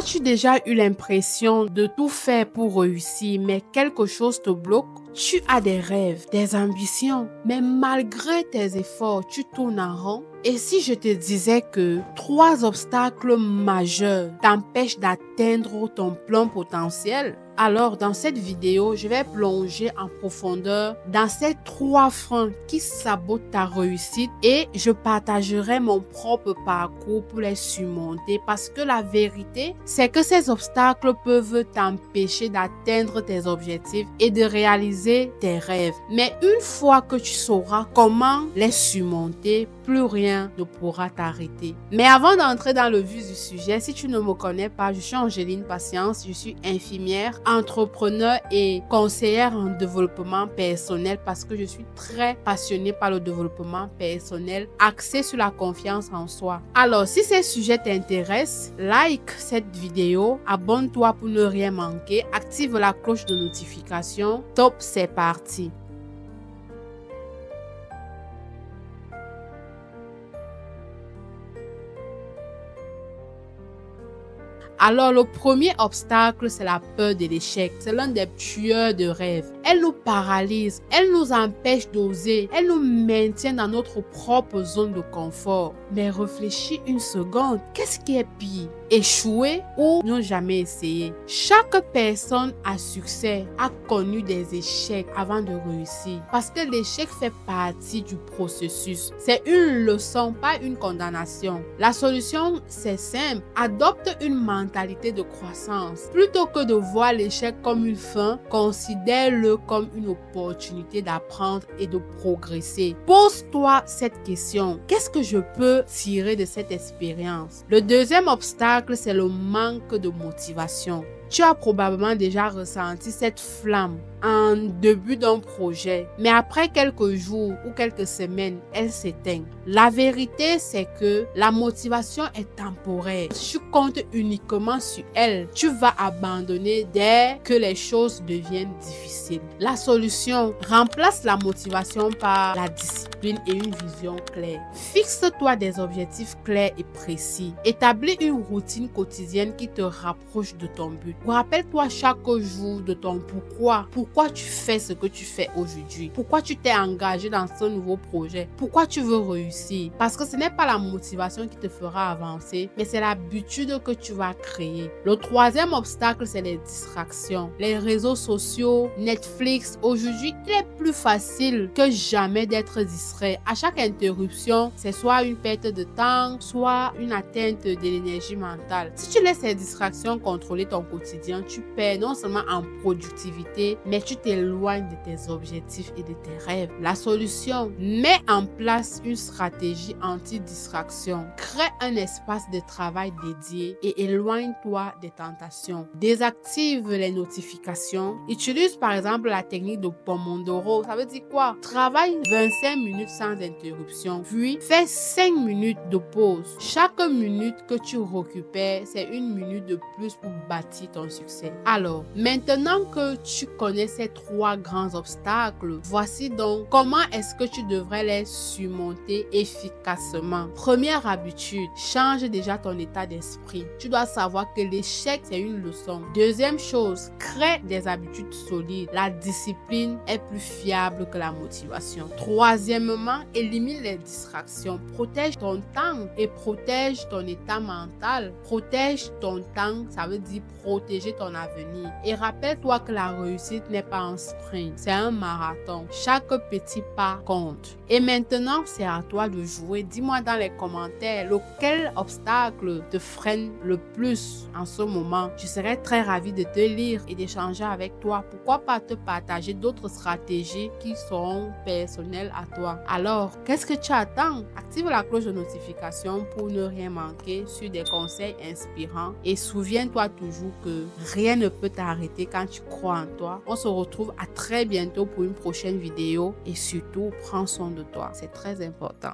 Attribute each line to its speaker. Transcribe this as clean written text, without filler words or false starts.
Speaker 1: As-tu déjà eu l'impression de tout faire pour réussir, mais quelque chose te bloque? Tu as des rêves, des ambitions, mais malgré tes efforts, tu tournes en rond? Et si je te disais que 3 obstacles majeurs t'empêchent d'atteindre ton plein potentiel? Alors, dans cette vidéo, je vais plonger en profondeur dans ces 3 freins qui sabotent ta réussite et je partagerai mon propre parcours pour les surmonter parce que la vérité, c'est que ces obstacles peuvent t'empêcher d'atteindre tes objectifs et de réaliser tes rêves. Mais une fois que tu sauras comment les surmonter, plus rien ne pourra t'arrêter. Mais avant d'entrer dans le vif du sujet, si tu ne me connais pas, je suis Angéline Patience, je suis infirmière, entrepreneur et conseillère en développement personnel parce que je suis très passionnée par le développement personnel axé sur la confiance en soi. Alors, si ces sujets t'intéressent, like cette vidéo, abonne-toi pour ne rien manquer, active la cloche de notification. Top, c'est parti! Alors, le premier obstacle, c'est la peur de l'échec. C'est l'un des tueurs de rêves. Elle nous paralyse, elle nous empêche d'oser, elle nous maintient dans notre propre zone de confort. Mais réfléchis une seconde, qu'est-ce qui est pire? Échouer ou ne jamais essayer? Chaque personne à succès a connu des échecs avant de réussir. Parce que l'échec fait partie du processus. C'est une leçon, pas une condamnation. La solution, c'est simple. Adopte une mentalité de croissance. Plutôt que de voir l'échec comme une fin, considère-le comme une opportunité d'apprendre et de progresser. Pose-toi cette question. Qu'est-ce que je peux tirer de cette expérience? Le deuxième obstacle, c'est le manque de motivation. Tu as probablement déjà ressenti cette flamme en début d'un projet, mais après quelques jours ou quelques semaines, elle s'éteint. La vérité, c'est que la motivation est temporaire. Si tu comptes uniquement sur elle, tu vas abandonner dès que les choses deviennent difficiles. La solution, remplace la motivation par la discipline et une vision claire. Fixe-toi des objectifs clairs et précis. Établis une routine quotidienne qui te rapproche de ton but. Rappelle-toi chaque jour de ton pourquoi. Pourquoi tu fais ce que tu fais aujourd'hui? Pourquoi tu t'es engagé dans ce nouveau projet? Pourquoi tu veux réussir? Parce que ce n'est pas la motivation qui te fera avancer, mais c'est l'habitude que tu vas créer. Le troisième obstacle, c'est les distractions. Les réseaux sociaux, Netflix. Aujourd'hui, il est plus facile que jamais d'être distrait. À chaque interruption, c'est soit une perte de temps, soit une atteinte de l'énergie mentale. Si tu laisses ces distractions contrôler ton quotidien, tu perds non seulement en productivité, mais tu t'éloignes de tes objectifs et de tes rêves. La solution, mets en place une stratégie anti-distraction. Crée un espace de travail dédié et éloigne-toi des tentations. Désactive les notifications. Utilise par exemple la technique de Pomodoro. Ça veut dire quoi? Travaille 25 minutes sans interruption, puis fais 5 minutes de pause. Chaque minute que tu récupères, c'est une minute de plus pour bâtir ton succès. Alors, maintenant que tu connais ces 3 grands obstacles, voici donc comment est-ce que tu devrais les surmonter efficacement. Première habitude, change déjà ton état d'esprit. Tu dois savoir que l'échec, c'est une leçon. Deuxième chose, crée des habitudes solides. La discipline est plus fiable que la motivation. Troisièmement, élimine les distractions. Protège ton temps et protège ton état mental. Protège ton temps, ça veut dire protéger ton avenir. Et rappelle-toi que la réussite n'est pas un sprint, c'est un marathon. Chaque petit pas compte. Et maintenant, c'est à toi de jouer. Dis-moi dans les commentaires lequel obstacle te freine le plus en ce moment. Je serais très ravie de te lire et d'échanger avec toi. Pourquoi pas te partager d'autres stratégies qui seront personnelles à toi. Alors, qu'est-ce que tu attends? Active la cloche de notification pour ne rien manquer sur des conseils inspirants. Et souviens-toi toujours que rien ne peut t'arrêter quand tu crois en toi. On se retrouve à très bientôt pour une prochaine vidéo et surtout, prends soin de toi. C'est très important.